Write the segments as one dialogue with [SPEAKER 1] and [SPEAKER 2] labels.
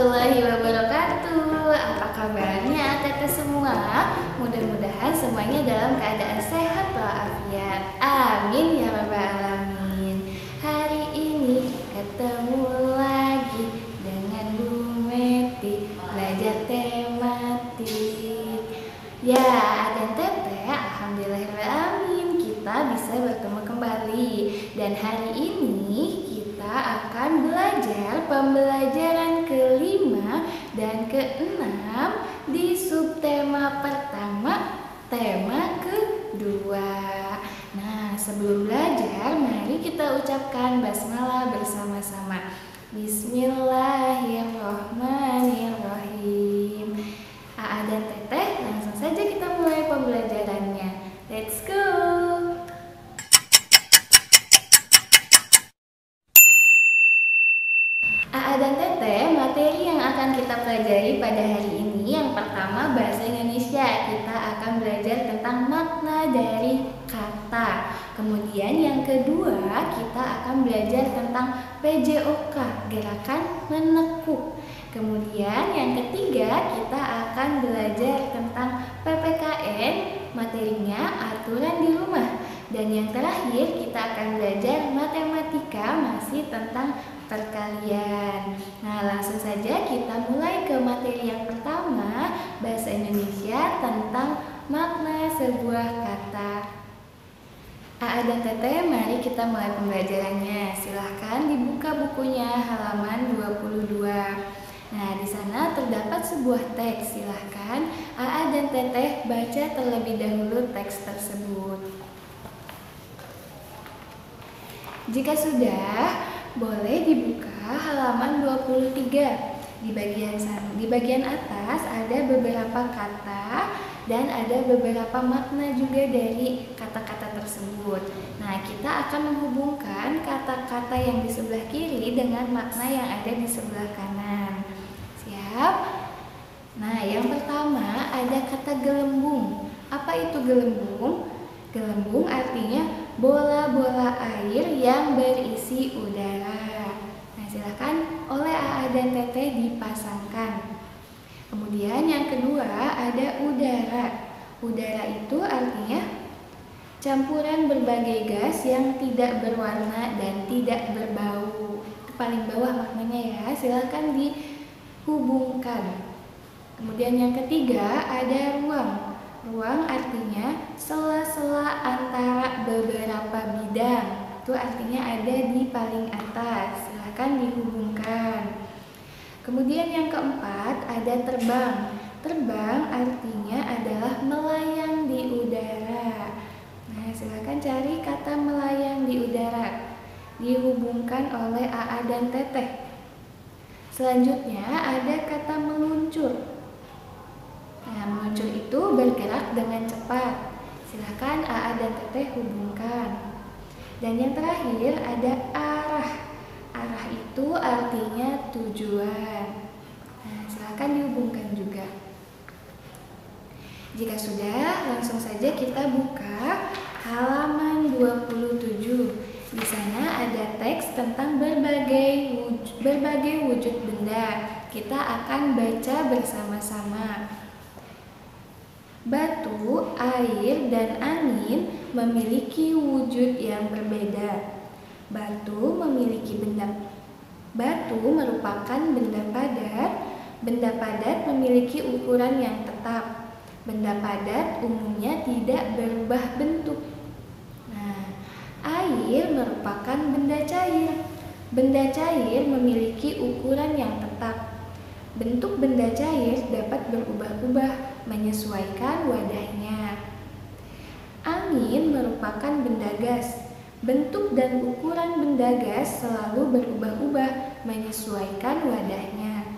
[SPEAKER 1] warahmatullahi wabarakatuh. Apa kabarnya teteh semua? Mudah-mudahan semuanya dalam keadaan sehat walafiat. Amin ya rabbal alamin. Hari ini ketemu lagi dengan Bu Meti belajar tematik. Ya, dan teteh, alhamdulillahirrahmanirrahim, kita bisa bertemu kembali. Dan hari ini kita akan belajar pembelajaran kelima dan keenam di subtema pertama, tema kedua. Nah, sebelum belajar, mari kita ucapkan basmalah bersama-sama. Bismillahirrahmanirrahim. Aa dan Teteh, langsung saja kita mulai pembelajarannya. Let's go! Aa dan Teteh, materi yang akan kita pelajari pada hari ini yang pertama bahasa Indonesia. Kita akan belajar tentang makna dari kata. Kemudian yang kedua kita akan belajar tentang PJOK, gerakan menekuk. Kemudian yang ketiga kita akan belajar tentang PPKN, materinya aturan di rumah. Dan yang terakhir kita akan belajar matematika, masih tentang perkalian. Nah, langsung saja kita mulai ke materi yang pertama, bahasa Indonesia tentang makna sebuah kata. Aa dan Teteh, mari kita mulai pembelajarannya. Silahkan dibuka bukunya halaman 22. Nah, di sana terdapat sebuah teks. Silahkan Aa dan Teteh baca terlebih dahulu teks tersebut. Jika sudah, boleh dibuka halaman 23. Di bagian atas ada beberapa kata dan ada beberapa makna juga dari kata-kata tersebut. Nah, kita akan menghubungkan kata-kata yang di sebelah kiri dengan makna yang ada di sebelah kanan. Siap? Nah, yang pertama ada kata gelembung. Apa itu gelembung? Gelembung artinya bola-bola air yang berisi udara. Nah, silakan oleh Aa dan Teteh dipasangkan. Kemudian yang kedua ada udara. Udara itu artinya campuran berbagai gas yang tidak berwarna dan tidak berbau. Itu paling bawah maknanya ya. Silakan dihubungkan. Kemudian yang ketiga ada ruang. Ruang artinya sela-sela antara beberapa bidang. Itu artinya ada di paling atas. Silahkan dihubungkan. Kemudian yang keempat ada terbang. Terbang artinya adalah melayang di udara. Nah, silahkan cari kata melayang di udara. Dihubungkan oleh Aa dan Teteh. Selanjutnya ada kata meluncur. Nah, meluncur itu bergerak dengan cepat. Silakan Aa dan Teteh hubungkan. Dan yang terakhir ada arah. Arah itu artinya tujuan. Nah, silakan dihubungkan juga. Jika sudah, langsung saja kita buka halaman 27. Di sana ada teks tentang berbagai wujud benda. Kita akan baca bersama-sama. Batu, air, dan angin memiliki wujud yang berbeda. Batu merupakan benda padat. Benda padat memiliki ukuran yang tetap. Benda padat umumnya tidak berubah bentuk. Nah, air merupakan benda cair. Benda cair memiliki ukuran yang tetap. Bentuk benda cair dapat berubah-ubah menyesuaikan wadahnya. Angin merupakan benda gas. Bentuk dan ukuran benda gas selalu berubah-ubah menyesuaikan wadahnya.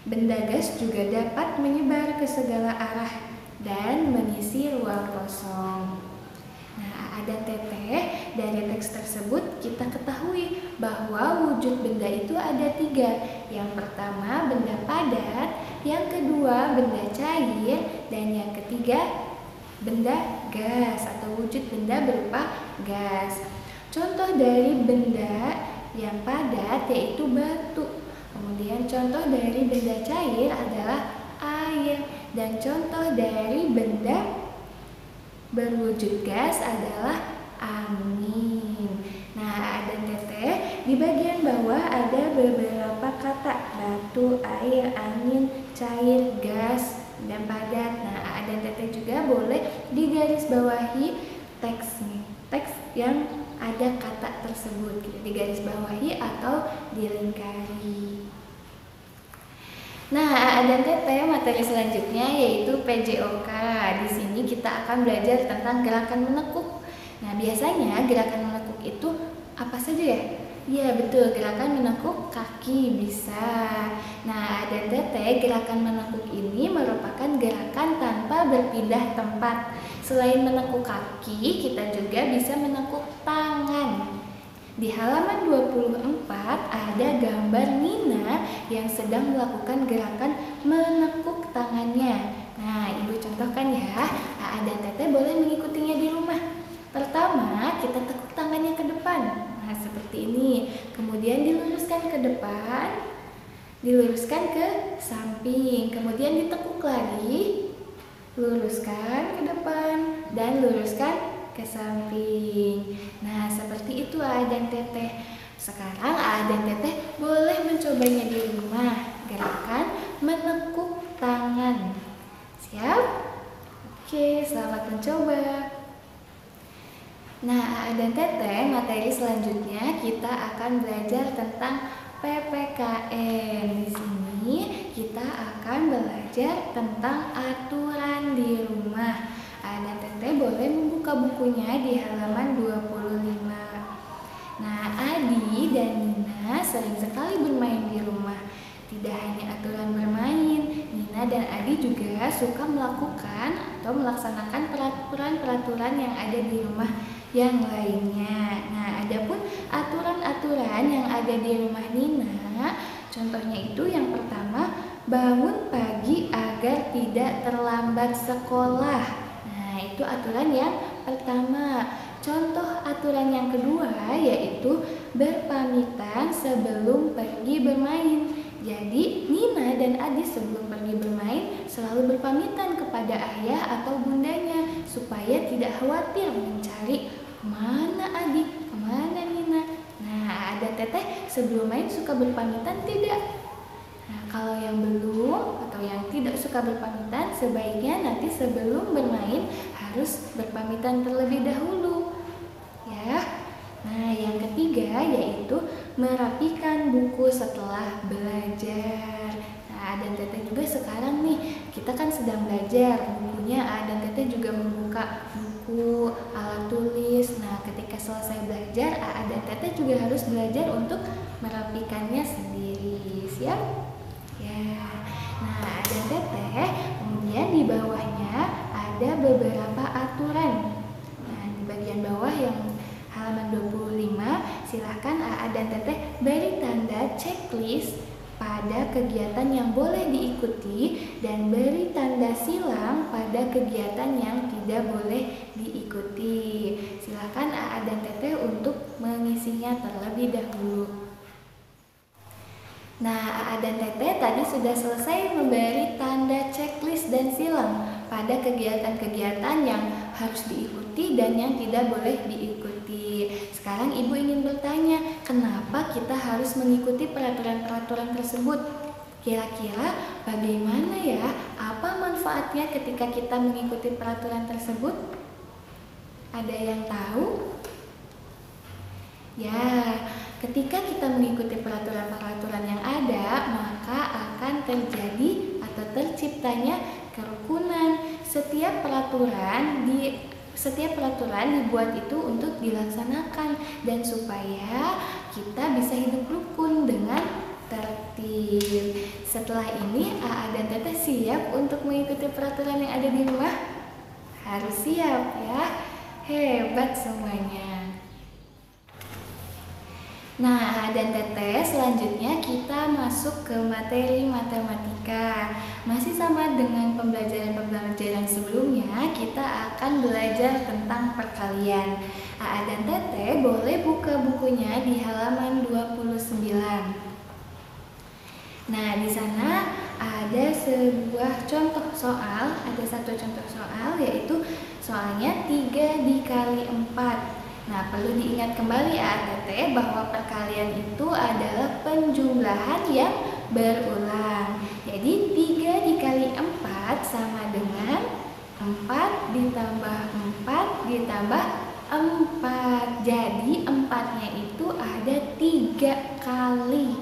[SPEAKER 1] Benda gas juga dapat menyebar ke segala arah dan mengisi ruang kosong. Nah, Aa dan Teteh, dari teks tersebut kita ketahui bahwa wujud benda itu ada 3. Yang pertama benda padat, yang kedua benda cair, dan yang ketiga benda gas atau wujud benda berupa gas. Contoh dari benda yang padat yaitu batu. Kemudian contoh dari benda cair adalah air, dan contoh dari benda berwujud gas adalah angin. Nah, A dan Teteh, di bagian bawah ada beberapa kata: batu, air, angin, cair, gas, dan padat. Nah, A dan Teteh juga boleh digarisbawahi teks yang ada kata tersebut, digarisbawahi atau dilingkari. Nah, A dan Teteh, materi selanjutnya yaitu PJOK. Di sini kita akan belajar tentang gerakan menekuk. Nah, biasanya gerakan menekuk itu apa saja ya? Iya, betul, gerakan menekuk kaki bisa. Nah, A dan Teteh, gerakan menekuk ini merupakan gerakan tanpa berpindah tempat. Selain menekuk kaki, kita juga bisa menekuk tangan. Di halaman 24 ada gambar Nina yang sedang melakukan gerakan menekuk tangannya. Nah, Ibu contohkan ya. A dan Teteh boleh mengikutinya di rumah. Pertama, kita tekuk tangannya ke depan. Nah, seperti ini. Kemudian diluruskan ke depan, diluruskan ke samping. Kemudian ditekuk lagi, luruskan ke depan, dan luruskan ke samping. Nah, seperti itu A dan Teteh. Sekarang A dan Teteh boleh mencobanya di rumah. Gerakan menekuk tangan. Siap? Oke, selamat mencoba. Nah, A dan Teteh, materi selanjutnya kita akan belajar tentang PPKN. Di sini kita akan belajar tentang aturan di rumah. A dan Teteh boleh membuka bukunya di halaman 25. Nah, Adi dan Nina sering sekali bermain di rumah. Tidak hanya aturan bermain, Nina dan Adi juga suka melakukan atau melaksanakan peraturan-peraturan yang ada di rumah yang lainnya. Nah, adapun aturan-aturan yang ada di rumah Nina, contohnya itu yang pertama, bangun pagi agar tidak terlambat sekolah. Nah, itu aturan yang pertama. Contoh aturan yang kedua yaitu berpamitan sebelum pergi bermain. Jadi, Nina dan Adi sebelum pergi bermain selalu berpamitan kepada ayah atau bundanya supaya tidak khawatir mencari kemana Adi, kemana Nina. Nah, ada Teteh sebelum main suka berpamitan tidak? Nah, kalau yang belum atau yang tidak suka berpamitan, sebaiknya nanti sebelum bermain harus berpamitan terlebih dahulu. Ya. Nah, yang ketiga yaitu merapikan buku setelah belajar. Nah, A dan Teteh juga sekarang nih, kita kan sedang belajar bukunya. A dan Teteh juga membuka buku, alat tulis. Nah, ketika selesai belajar, A dan Teteh juga harus belajar untuk merapikannya sendiri. Siap? Ya. Nah, A dan Teteh, kemudian di bawahnya ada beberapa aturan. Nah, di bagian bawah yang halaman 25, silahkan A dan Teteh beri tanda checklist pada kegiatan yang boleh diikuti dan beri tanda silang pada kegiatan yang tidak boleh diikuti. Silahkan A dan Teteh untuk mengisinya terlebih dahulu. Nah, A dan Teteh tadi sudah selesai memberi tanda checklist dan silang pada kegiatan-kegiatan yang harus diikuti dan yang tidak boleh diikuti. Sekarang Ibu ingin bertanya, kenapa kita harus mengikuti peraturan-peraturan tersebut? Kira-kira bagaimana ya? Apa manfaatnya ketika kita mengikuti peraturan tersebut? Ada yang tahu? Ya, ketika kita mengikuti peraturan-peraturan yang ada, maka akan terjadi atau terciptanya kerukunan. Setiap peraturan dibuat itu untuk dilaksanakan dan supaya kita bisa hidup rukun dengan tertib. Setelah ini, A dan Teteh siap untuk mengikuti peraturan yang ada di rumah? Harus siap ya. Hebat semuanya. Nah, dan Teteh, selanjutnya kita masuk ke materi matematika. Masih sama dengan pembelajaran sebelumnya, kita akan belajar tentang perkalian. A dan Teteh boleh buka bukunya di halaman 29. Nah, di sana ada sebuah contoh soal, ada satu contoh soal yaitu soalnya 3 dikali 4. Nah, perlu diingat kembali ya Teteh bahwa perkalian itu adalah penjumlahan yang berulang. Jadi 3 dikali 4 sama dengan 4 ditambah 4 ditambah 4. Jadi 4-nya itu ada 3 kali.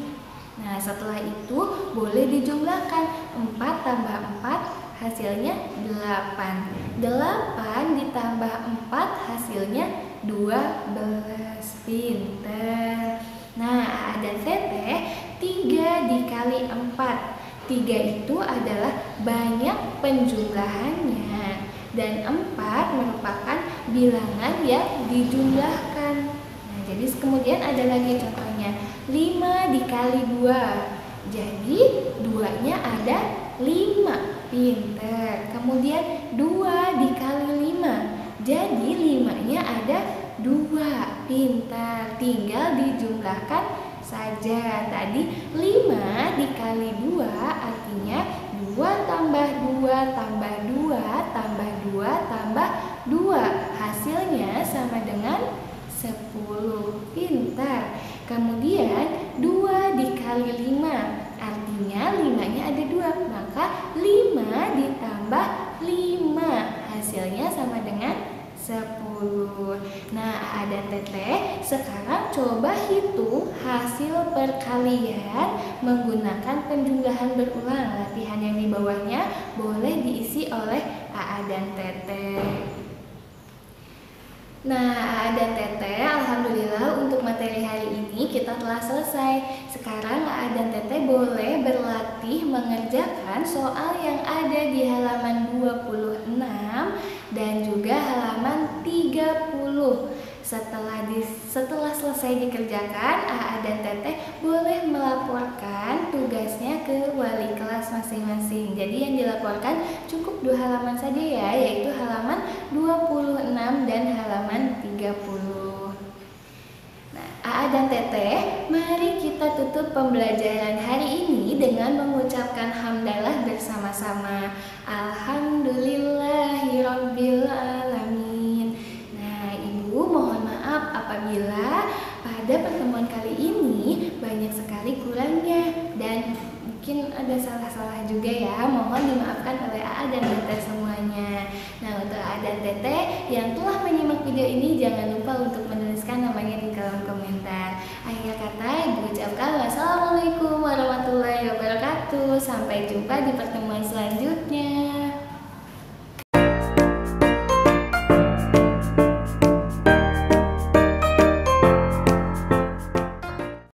[SPEAKER 1] Nah, setelah itu boleh dijumlahkan 4 tambah 4 hasilnya 8. 8 ditambah 4 hasilnya 12. Pinter. Nah, ada Teteh 3 dikali 4. 3 itu adalah banyak penjumlahannya dan 4 merupakan bilangan yang dijumlahkan. Nah, jadi kemudian ada lagi contohnya 5 dikali 2. Jadi 2-nya ada 5. Pinter. Kemudian 2 dikali 5. Jadi 5-nya ada 2. Pintar. Tinggal dijumlahkan saja. Tadi 5 dikali 2 artinya 2 tambah 2 tambah 2 tambah 2 tambah 2. Hasilnya sama dengan 10. Pintar. Kemudian 2 dikali 5 artinya 5-nya ada 2. Maka 5 ditambah 5 hasilnya sama dengan 10. Nah, ada Teteh sekarang coba hitung hasil perkalian menggunakan penjumlahan berulang. Latihan yang di bawahnya boleh diisi oleh Aa dan Teteh. Nah, Aa dan Teteh, alhamdulillah untuk materi hari ini kita telah selesai. Sekarang Aa dan Teteh boleh berlatih mengerjakan soal yang ada di halaman 26 dan juga halaman 30. Setelah selesai dikerjakan, Aa dan Teteh boleh melaporkan tugasnya ke wali kelas masing-masing. Jadi yang dilaporkan cukup 2 halaman saja ya, yaitu halaman 26 dan halaman 30. Nah, Aa dan Teteh, mari kita tutup pembelajaran hari ini dengan mengucapkan hamdalah bersama-sama. Alhamdulillahirabbil alamin. Nah, Ibu mohon maaf apabila pada pertemuan kali ini banyak sekali kurangnya dan mungkin ada salah-salah juga ya. Mohon dimaafkan oleh Aa dan Teteh semuanya. Nah, untuk Aa dan Teteh yang telah menyimak video ini, jangan lupa untuk menuliskan namanya di kolom komentar. Akhir kata, Ibu ucapkan wassalamualaikum warahmatullahi wabarakatuh. Sampai jumpa di pertemuan selanjutnya.